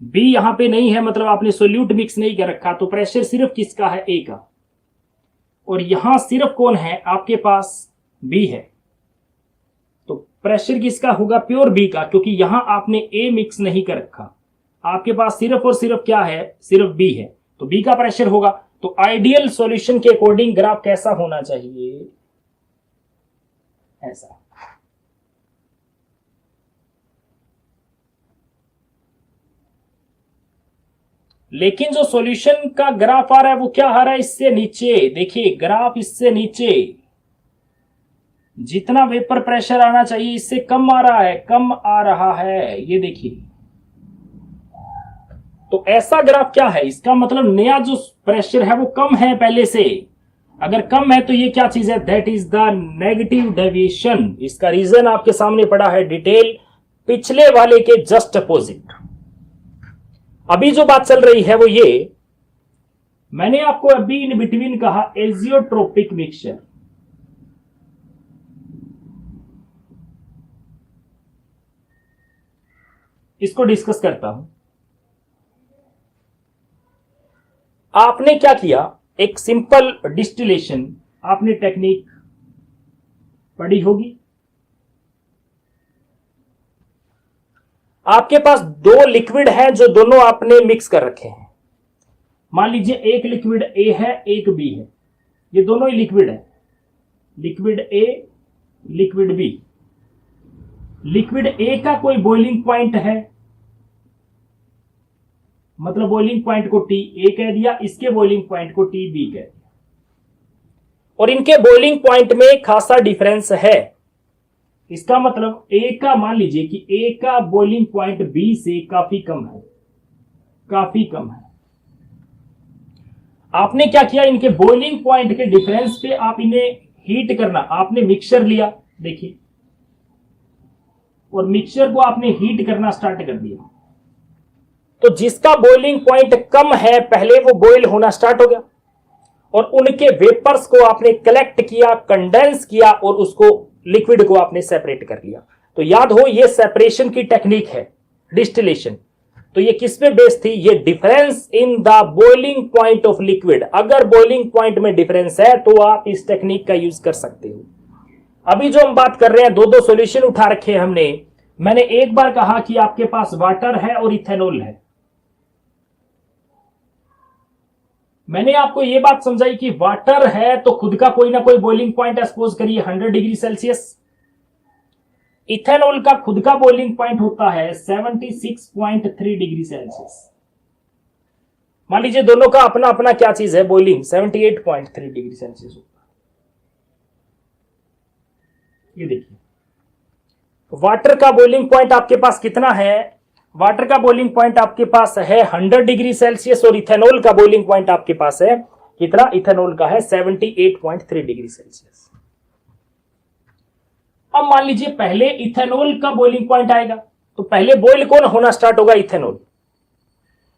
A: B यहां पे नहीं है, मतलब आपने सोल्यूट मिक्स नहीं कर रखा, तो प्रेशर सिर्फ किसका है, A का। और यहां सिर्फ कौन है, आपके पास B है, तो प्रेशर किसका होगा, प्योर B का, क्योंकि यहां आपने A मिक्स नहीं कर रखा, आपके पास सिर्फ और सिर्फ क्या है, सिर्फ B है, तो B का प्रेशर होगा। तो आइडियल सॉल्यूशन के अकॉर्डिंग ग्राफ कैसा होना चाहिए, ऐसा। लेकिन जो सॉल्यूशन का ग्राफ आ रहा है वो क्या आ रहा है, इससे नीचे। देखिए ग्राफ इससे नीचे, जितना वेपर प्रेशर आना चाहिए इससे कम आ रहा है, कम आ रहा है, ये देखिए। तो ऐसा ग्राफ क्या है, इसका मतलब नया जो प्रेशर है वो कम है पहले से। अगर कम है तो ये क्या चीज है, that is the negative deviation. इसका रीजन आपके सामने पड़ा है डिटेल, पिछले वाले के जस्ट अपोजिट। अभी जो बात चल रही है वो ये, मैंने आपको अभी इन बिटवीन कहा एजियोट्रोपिक मिक्सचर। इसको डिस्कस करता हूं। आपने क्या किया, एक सिंपल डिस्टिलेशन आपने टेक्निक पढ़ी होगी। आपके पास दो लिक्विड हैं जो दोनों आपने मिक्स कर रखे हैं। मान लीजिए एक लिक्विड ए है, एक बी है, ये दोनों ही लिक्विड है, liquid A liquid B. Liquid A का कोई बॉइलिंग पॉइंट है, मतलब बॉइलिंग पॉइंट को टी ए कह दिया, इसके बॉइलिंग पॉइंट को टी बी कह दिया, और इनके बॉइलिंग पॉइंट में खासा डिफरेंस है। इसका मतलब ए का, मान लीजिए कि ए का बॉइलिंग पॉइंट बी से काफी कम है, काफी कम है। आपने क्या किया, इनके बॉइलिंग पॉइंट के डिफरेंस पे आप इन्हें हीट करना, आपने मिक्सचर लिया, देखिए, और मिक्सचर को आपने हीट करना स्टार्ट कर दिया। तो जिसका बॉइलिंग पॉइंट कम है पहले वो बॉइल होना स्टार्ट हो गया, और उनके वेपर्स को आपने कलेक्ट किया, कंडेंस किया, और उसको लिक्विड को आपने सेपरेट कर लिया। तो याद हो ये सेपरेशन की टेक्निक है, डिस्टिलेशन। तो ये किस पे बेस्ड थी, ये difference in the boiling point of liquid. अगर बॉइलिंग पॉइंट में डिफरेंस है तो आप इस टेक्निक का यूज कर सकते हो। अभी जो हम बात कर रहे हैं, दो दो सॉल्यूशन उठा रखे हैं हमने। मैंने एक बार कहा कि आपके पास वाटर है और इथेनॉल है। मैंने आपको यह बात समझाई कि वाटर है तो खुद का कोई ना कोई बॉइलिंग पॉइंट है, सपोज करिए 100 डिग्री सेल्सियस। इथेनॉल का खुद का बॉइलिंग पॉइंट होता है 76.3 डिग्री सेल्सियस। मान लीजिए दोनों का अपना अपना क्या चीज है, बॉइलिंग 78.3 डिग्री सेल्सियस होता है। ये देखिए वाटर का बॉइलिंग पॉइंट आपके पास कितना है, वाटर का बॉइलिंग पॉइंट आपके पास है 100 डिग्री सेल्सियस, और इथेनॉल का बॉइलिंग पॉइंट आपके पास है कितना, इथेनॉल का है 78.3 डिग्री सेल्सियस। अब मान लीजिए पहले इथेनॉल का बॉइलिंग पॉइंट आएगा, तो पहले बॉइल कौन होना स्टार्ट होगा, इथेनॉल।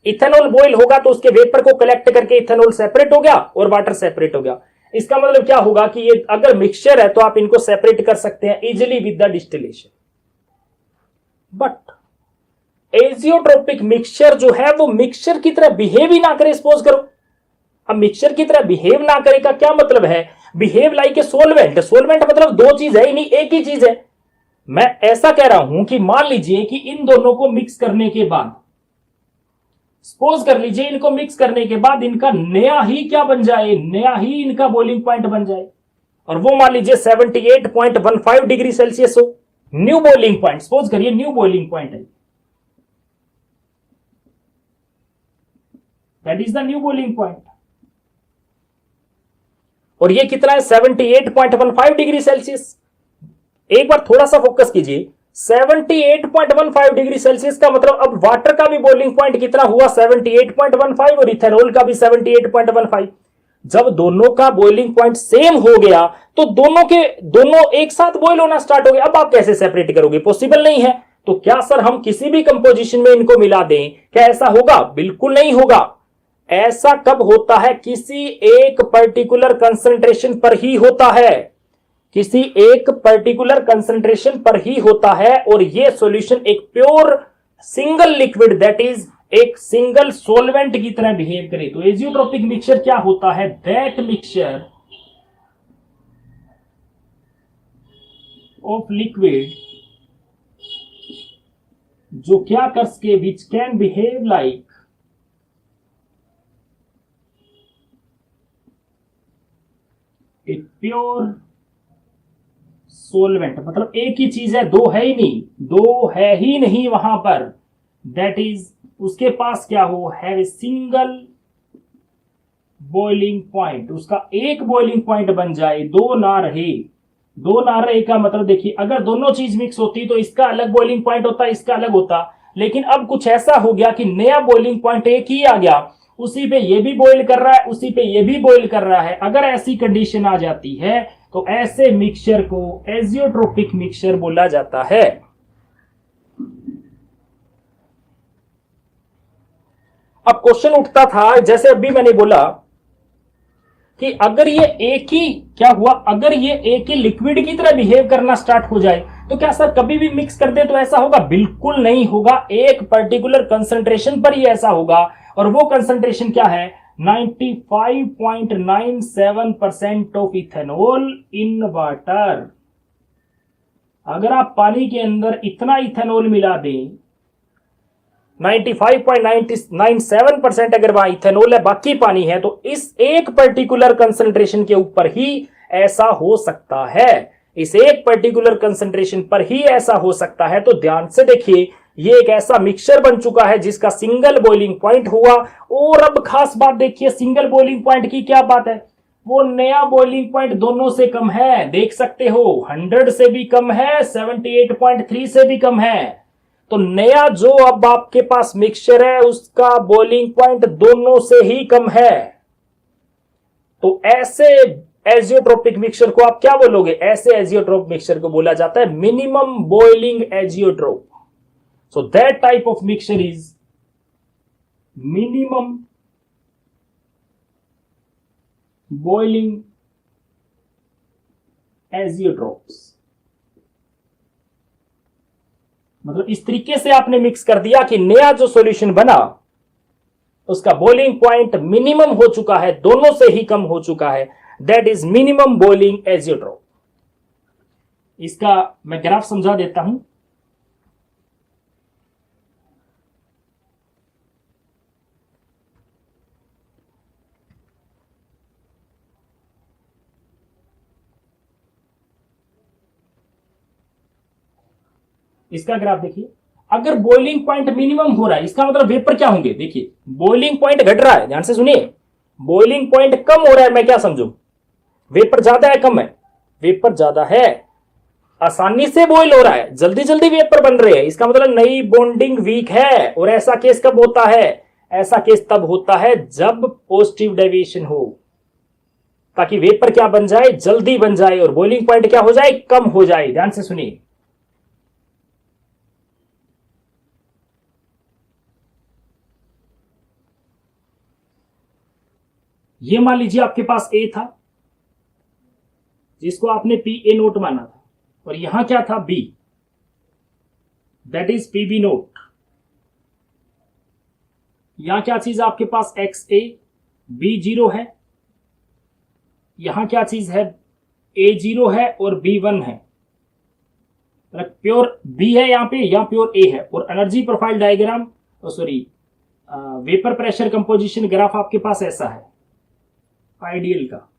A: इथेनॉल बॉइल होगा तो उसके वेपर को कलेक्ट करके इथेनॉल सेपरेट हो गया और वाटर सेपरेट हो गया। इसका मतलब क्या होगा कि ये अगर मिक्सचर है तो आप इनको सेपरेट कर सकते हैं easily with the distillation. But azeotropic mixture जो है वो मिक्सचर की तरह बिहेव ही ना करे, सपोज करो। अब मिक्सचर की तरह बिहेव ना करे का क्या मतलब है, behave like a solvent. Solvent मतलब दो चीज है ही नहीं, एक ही चीज है। मैं ऐसा कह रहा हूं कि मान लीजिए कि इन दोनों को मिक्स करने के बाद, सपोज कर लीजिए इनको मिक्स करने के बाद इनका नया ही क्या बन जाए, नया ही इनका बॉइलिंग पॉइंट बन जाए, और वो मान लीजिए 78.15 डिग्री सेल्सियस हो, न्यू बॉइलिंग पॉइंट। सपोज करिए न्यू बॉइलिंग पॉइंट है, that is the new boiling point. और ये कितना है, 78.15 डिग्री सेल्सियस। एक बार थोड़ा सा फोकस कीजिए, 78.15 डिग्री सेल्सियस का मतलब अब वाटर का भी बॉइलिंग पॉइंट कितना हुआ, 78.15, और इथेनॉल का भी 78.15। जब दोनों का बॉइलिंग पॉइंट सेम हो गया तो दोनों एक साथ बॉइल होना स्टार्ट हो गया। अब आप कैसे सेपरेट करोगे, पॉसिबल नहीं है। तो क्या सर हम किसी भी कंपोजिशन में इनको मिला दें, क्या ऐसा होगा, बिल्कुल नहीं होगा। ऐसा कब होता है, किसी एक पर्टिकुलर कंसंट्रेशन पर ही होता है, किसी एक पर्टिकुलर कंसंट्रेशन पर ही होता है। और ये सॉल्यूशन एक pure single liquid, that is एक सिंगल सॉल्वेंट की तरह बिहेव करे। तो एजियोट्रोपिक मिक्सचर क्या होता है, दैट मिक्सचर ऑफ लिक्विड जो क्या कर सके, which can behave like a pure solvent. मतलब एक ही चीज है, दो है ही नहीं, दो है ही नहीं वहां पर। दैट इज उसके पास क्या हो, have a single boiling point. उसका एक बॉइलिंग पॉइंट बन जाए, दो ना रहे। दो ना रहे का मतलब देखिए, अगर दोनों चीज मिक्स होती तो इसका अलग बॉइलिंग पॉइंट होता, इसका अलग होता। लेकिन अब कुछ ऐसा हो गया कि नया बॉइलिंग पॉइंट एक ही आ गया, उसी पे ये भी बॉईल कर रहा है, उसी पे ये भी बॉईल कर रहा है। अगर ऐसी कंडीशन आ जाती है तो ऐसे मिक्सचर को एजियोट्रोपिक मिक्सचर बोला जाता है। अब क्वेश्चन उठता था, जैसे अभी मैंने बोला कि अगर ये एक ही क्या हुआ, अगर ये एक ही लिक्विड की तरह बिहेव करना स्टार्ट हो जाए तो क्या सर कभी भी मिक्स कर दे तो ऐसा होगा? बिल्कुल नहीं होगा। एक पर्टिकुलर कंसंट्रेशन पर ही ऐसा होगा, और वो कंसंट्रेशन क्या है? 95.97% ऑफ इथेनॉल इन वाटर। अगर आप पानी के अंदर इतना इथेनॉल मिला दें, 95.97% अगर वहां इथेनॉल है, बाकी पानी है, तो इस एक पर्टिकुलर कंसंट्रेशन के ऊपर ही ऐसा हो सकता है, इस एक पर्टिकुलर कंसंट्रेशन पर ही ऐसा हो सकता है। तो ध्यान से देखिए, ये एक ऐसा मिक्सचर बन चुका है जिसका सिंगल बॉइलिंग पॉइंट हुआ। और अब खास बात देखिए, सिंगल बॉइलिंग पॉइंट की क्या बात है, वो नया बॉइलिंग पॉइंट दोनों से कम है, देख सकते हो 100 से भी कम है, 78.3 से भी कम है। तो नया जो अब आपके पास मिक्सचर है उसका बॉइलिंग पॉइंट दोनों से ही कम है। तो ऐसे एजियोट्रोपिक मिक्सचर को आप क्या बोलोगे? ऐसे एजियोट्रोप मिक्सचर को बोला जाता है minimum boiling azeotrope. So that type of mixture is minimum boiling azeotropes. मतलब इस तरीके से आपने मिक्स कर दिया कि नया जो सॉल्यूशन बना उसका बॉइलिंग पॉइंट मिनिमम हो चुका है, दोनों से ही कम हो चुका है। That is minimum boiling azeotrope. इसका मैं ग्राफ समझा देता हूं। इसका ग्राफ देखिए, अगर बॉइलिंग पॉइंट मिनिमम हो रहा है इसका मतलब वेपर क्या होंगे? देखिए बॉइलिंग पॉइंट घट रहा है, ध्यान से सुनिए, बॉइलिंग पॉइंट कम हो रहा है, मैं क्या समझू? वेपर ज्यादा है कम है? वेपर ज्यादा है, आसानी से बॉइल हो रहा है, जल्दी जल्दी वेपर बन रहे हैं, इसका मतलब नई बॉन्डिंग वीक है। और ऐसा केस कब होता है? ऐसा केस तब होता है जब पॉजिटिव डेविएशन हो, ताकि वेपर क्या बन जाए? जल्दी बन जाए, और बॉइलिंग पॉइंट क्या हो जाए? कम हो जाए। ध्यान से सुनिए, ये मान लीजिए आपके पास ए था जिसको आपने पी ए नोट माना था, और यहां क्या था? B, that is P B naught. यहां क्या चीज आपके पास? एक्स ए, बी 0 है, यहां क्या चीज है? ए 0 है और बी 1 है। प्योर बी है यहां पे, यहां प्योर ए है। और energy profile diagram, sorry vapour pressure composition graph आपके पास ऐसा है आइडियल का,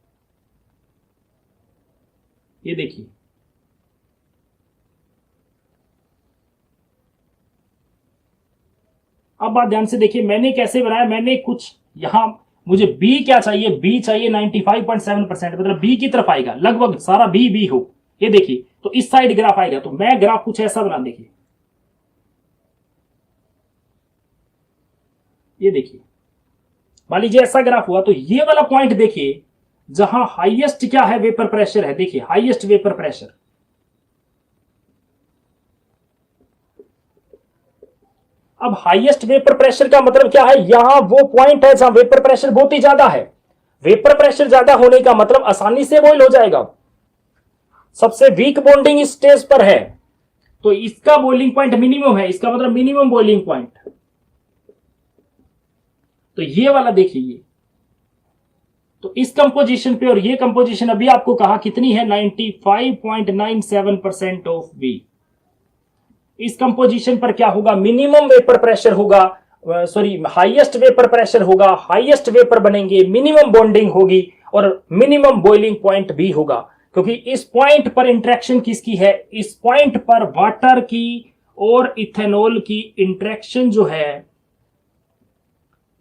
A: ये देखिए। अब बात ध्यान से देखिए, मैंने कैसे बनाया, मैंने कुछ यहां, मुझे बी क्या चाहिए? बी चाहिए 95.7%, मतलब बी की तरफ आएगा, लगभग सारा बी बी हो, ये देखिए। तो इस साइड ग्राफ आएगा, तो मैं ग्राफ कुछ ऐसा बना, देखिए ये देखिए, मान लीजिए ऐसा ग्राफ हुआ। तो ये वाला पॉइंट देखिए जहां हाईएस्ट क्या है? वेपर प्रेशर है, देखिए हाईएस्ट वेपर प्रेशर। अब हाईएस्ट वेपर प्रेशर का मतलब क्या है? यहां वो पॉइंट है जहां वेपर प्रेशर बहुत ही ज्यादा है। वेपर प्रेशर ज्यादा होने का मतलब आसानी से बॉइल हो जाएगा, सबसे वीक बॉन्डिंग इस स्टेज पर है, तो इसका बॉइलिंग पॉइंट मिनिमम है, इसका मतलब मिनिमम बॉइलिंग पॉइंट। तो ये वाला देखिए, ये तो इस कंपोजिशन पे, और ये कंपोजिशन अभी आपको कहा कितनी है? 95.97% ऑफ बी। इस कंपोजिशन पर क्या होगा? मिनिमम वेपर प्रेशर होगा, सॉरी हाईएस्ट वेपर प्रेशर होगा, हाईएस्ट वेपर बनेंगे, मिनिमम बॉन्डिंग होगी, और मिनिमम बॉइलिंग पॉइंट भी होगा। क्योंकि इस पॉइंट पर इंटरेक्शन किसकी है? इस पॉइंट पर वाटर की और इथेनॉल की इंटरेक्शन जो है,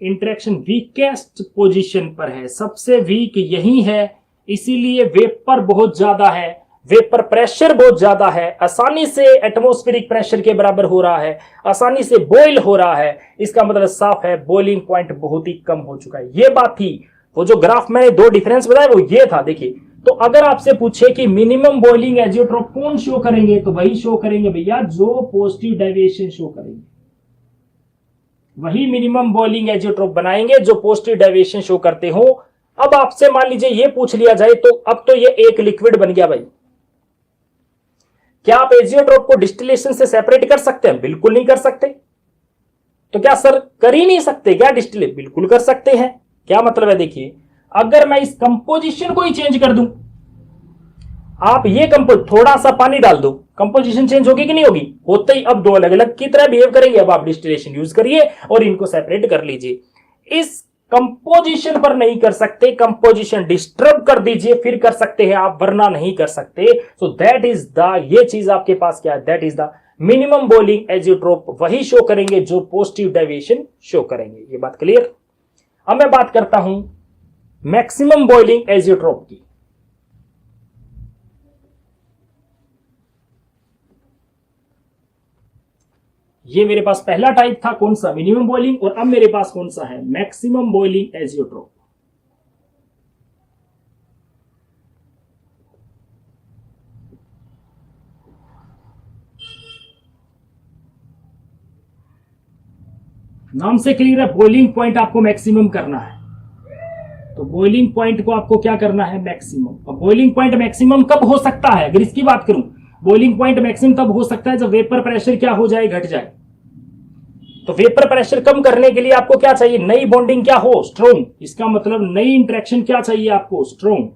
A: इंटरेक्शन वीकेस्ट पोजीशन पर है, सबसे वीक यही है, इसीलिए वेपर बहुत ज्यादा है। वेपर प्रेशर बहुत ज्यादा है, आसानी से एटमॉस्फेरिक प्रेशर के बराबर हो रहा है, आसानी से बॉयल हो रहा है, इसका मतलब साफ है बॉइलिंग पॉइंट बहुत ही कम हो चुका है। ये बात थी, वो जो ग्राफ मैंने दो डिफरेंस बताया वो ये था। देखिए, तो अगर आपसे पूछे कि मिनिमम बॉइलिंग एजियोट्रोप कौन शो करेंगे, तो वही शो करेंगे भैया जो पॉजिटिव डेविएशन शो करेंगे, वही मिनिमम बॉइलिंग एजियोट्रोप बनाएंगे जो पॉजिटिव डेविएशन शो करते हो। अब आपसे मान लीजिए ये पूछ लिया जाए, तो अब तो ये एक लिक्विड बन गया भाई, क्या आप एजियोट्रोप को डिस्टिलेशन से सेपरेट कर सकते हैं? बिल्कुल नहीं कर सकते। तो क्या सर कर ही नहीं सकते क्या डिस्टिलेट? बिल्कुल कर सकते हैं। क्या मतलब है? देखिए, अगर मैं इस कंपोजिशन को ही चेंज कर दूं, आप ये थोड़ा सा पानी डाल दो, कंपोजिशन चेंज होगी कि नहीं होगी? होते ही अब दो अलग अलग की तरह बिहेव करेंगे। अब आप डिस्टिलेशन यूज करिए और इनको सेपरेट कर लीजिए। इस कंपोजिशन पर नहीं कर सकते, कंपोजिशन डिस्टर्ब कर दीजिए, फिर कर सकते हैं आप, वरना नहीं कर सकते। सो दैट इज द, ये चीज आपके पास क्या है, that is the minimum boiling azeotrope वही शो करेंगे जो पॉजिटिव डेविएशन शो करेंगे। ये बात क्लियर? अब मैं बात करता हूं मैक्सिमम बॉइलिंग एजियोट्रोप की। ये मेरे पास पहला टाइप था, कौन सा? Minimum boiling. और अब मेरे पास कौन सा है? Maximum boiling azeotrope. नाम से क्लियर है, बॉइलिंग पॉइंट आपको मैक्सिमम करना है। तो बॉइलिंग पॉइंट को आपको क्या करना है? मैक्सिमम। अब बॉइलिंग पॉइंट मैक्सिमम कब हो सकता है? अगर इसकी बात करूं, बॉइलिंग पॉइंट मैक्सिमम तब हो सकता है जब वेपर प्रेशर क्या हो जाए? घट जाए। तो वेपर प्रेशर कम करने के लिए आपको क्या चाहिए? नई बॉन्डिंग क्या हो? स्ट्रॉन्ग। इसका मतलब नई इंटरेक्शन क्या चाहिए आपको? स्ट्रॉन्ग।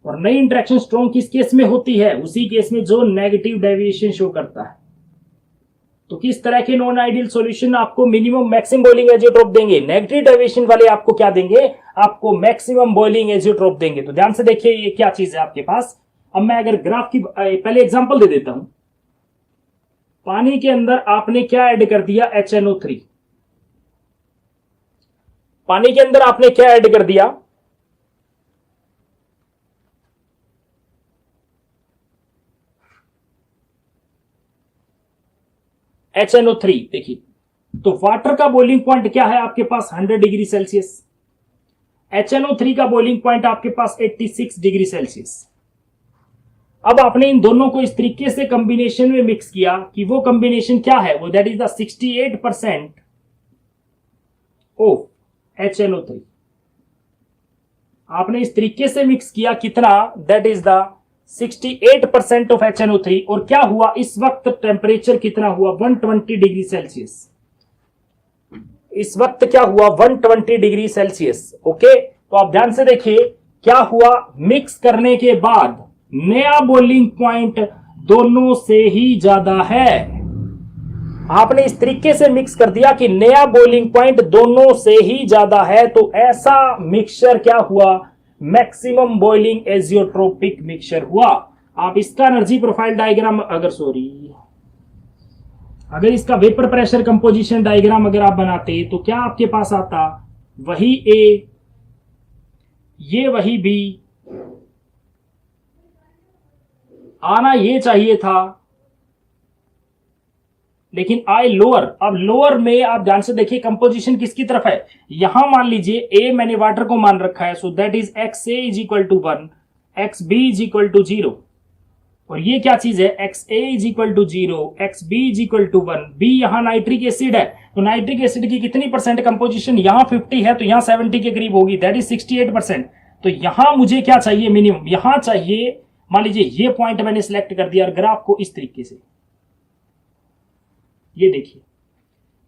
A: और नई इंटरेक्शन स्ट्रॉन्ग किस केस में होती है? उसी केस में जो नेगेटिव डेविएशन शो करता है। तो किस तरह के नॉन आइडियल सॉल्यूशन आपको मिनिमम मैक्सिमम बॉइलिंग एजियोट्रोप देंगे? नेगेटिव डेविएशन वाले आपको क्या देंगे? आपको मैक्सिमम बॉइलिंग एजियोट्रोप देंगे। तो ध्यान से देखिए ये क्या चीज है आपके पास। अब मैं अगर ग्राफ की पहले एग्जांपल दे देता हूं। पानी के अंदर आपने क्या ऐड कर दिया? HNO3। पानी के अंदर आपने क्या ऐड कर दिया? HNO3। देखिए, तो वाटर का बॉइलिंग पॉइंट क्या है आपके पास? 100 डिग्री सेल्सियस। HNO3 का बॉइलिंग पॉइंट आपके पास 86 डिग्री सेल्सियस। अब आपने इन दोनों को इस तरीके से कॉम्बिनेशन में मिक्स किया कि वो कॉम्बिनेशन क्या है? वो that is the 68% of HNO3। आपने इस तरीके से मिक्स किया, कितना? That is the 68% of HNO3। और क्या हुआ इस वक्त? टेम्परेचर कितना हुआ? 120 डिग्री सेल्सियस। इस वक्त क्या हुआ? 120 डिग्री सेल्सियस। ओके, तो आप ध्यान से देखिए क्या हुआ। मिक्स करने के बाद नया बॉइलिंग पॉइंट दोनों से ही ज्यादा है। आपने इस तरीके से मिक्स कर दिया कि नया बॉइलिंग पॉइंट दोनों से ही ज्यादा है। तो ऐसा मिक्सचर क्या हुआ? मैक्सिमम बॉइलिंग एजियोट्रोपिक मिक्सचर हुआ। आप इसका एनर्जी प्रोफाइल डायग्राम अगर इसका वेपर प्रेशर कंपोजिशन डायग्राम अगर आप बनाते तो क्या आपके पास आता? वही ए, ये वही बी, आना ये चाहिए था, लेकिन आई लोअर। अब लोअर में आप ध्यान से देखिए कंपोजिशन किसकी तरफ है? यहां मान लीजिए ए मैंने वाटर को मान रखा है, so that is XA is equal to 1, XB is equal to 0। और ये क्या चीज है? XA is equal to 0, XB is equal to 1। B यहां नाइट्रिक एसिड है, तो नाइट्रिक एसिड की कितनी परसेंट कंपोजिशन? यहां 50 है, तो यहां 70 के करीब होगी, दैट इज 68%। तो यहां मुझे क्या चाहिए? मिनिमम। यहां चाहिए, मान लीजिए ये पॉइंट मैंने सिलेक्ट कर दिया और ग्राफ को इस तरीके से, ये देखिए,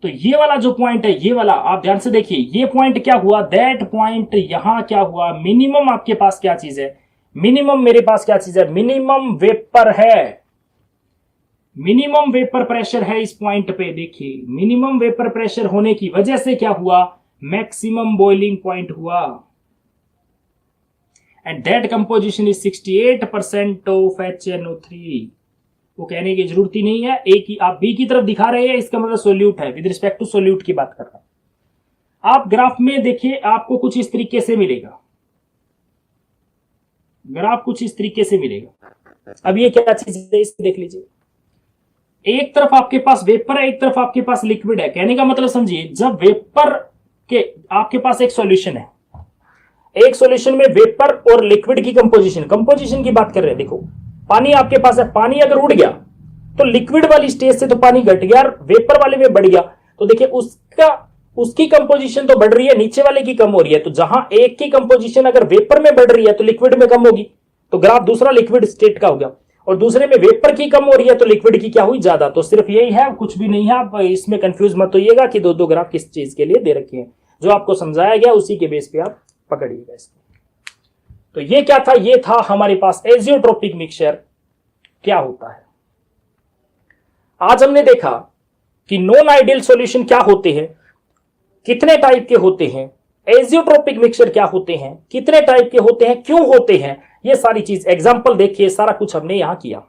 A: तो ये वाला जो पॉइंट है, ये वाला आप ध्यान से देखिए, ये पॉइंट क्या हुआ? दैट पॉइंट यहां क्या हुआ? मिनिमम आपके पास क्या चीज है? मिनिमम मेरे पास क्या चीज है? मिनिमम वेपर है, मिनिमम वेपर प्रेशर है इस पॉइंट पे। देखिए, मिनिमम वेपर प्रेशर होने की वजह से क्या हुआ? मैक्सिमम बॉइलिंग पॉइंट हुआ। And that composition is 68% of HNO3। वो कहने की जरूरत ही नहीं है, ए की आप बी की तरफ दिखा रहे हैं, इसका मतलब सोल्यूट है। विद रिस्पेक्ट टू सोल्यूट की बात कर रहा हूं। आप ग्राफ में देखिए, आपको कुछ इस तरीके से मिलेगा, ग्राफ कुछ इस तरीके से मिलेगा। अब ये क्या चीज है इसे देख लीजिए, एक तरफ आपके पास वेपर है, एक तरफ आपके पास लिक्विड है। कहने का मतलब समझिए, जब वेपर के आपके पास एक सॉल्यूशन है, एक सॉल्यूशन में वेपर और लिक्विड की कंपोजिशन की बात कर रहे हैं। देखो पानी आपके पास है, पानी अगर उड़ गया तो लिक्विड वाली स्टेज से तो पानी घट गया और वेपर वाले में बढ़ गया, तो देखिए उसकी कंपोजिशन तो बढ़ रही है, नीचे वाले की कम हो रही है। तो जहां एक की कंपोजिशन अगर वेपर में बढ़ रही है तो लिक्विड में कम होगी, तो ग्राफ दूसरा लिक्विड स्टेट का हो गया, और दूसरे में वेपर की कम हो रही है तो लिक्विड की क्या हुई, ज्यादा। तो सिर्फ यही है, कुछ भी नहीं है। आप इसमें कंफ्यूज मत होइएगा कि दो ग्राफ किस चीज के लिए दे रखे हैं। जो आपको समझाया गया उसी के बेस पे आप पकड़िएगा इसको। तो ये क्या था, ये था हमारे पास एजियोट्रोपिक मिक्सचर क्या होता है। आज हमने देखा कि नॉन आइडियल सॉल्यूशन क्या होते हैं, कितने टाइप के होते हैं, एजियोट्रोपिक मिक्सचर क्या होते हैं, कितने टाइप के होते हैं, क्यों होते हैं, ये सारी चीज एग्जांपल देखिए, सारा कुछ हमने यहां किया।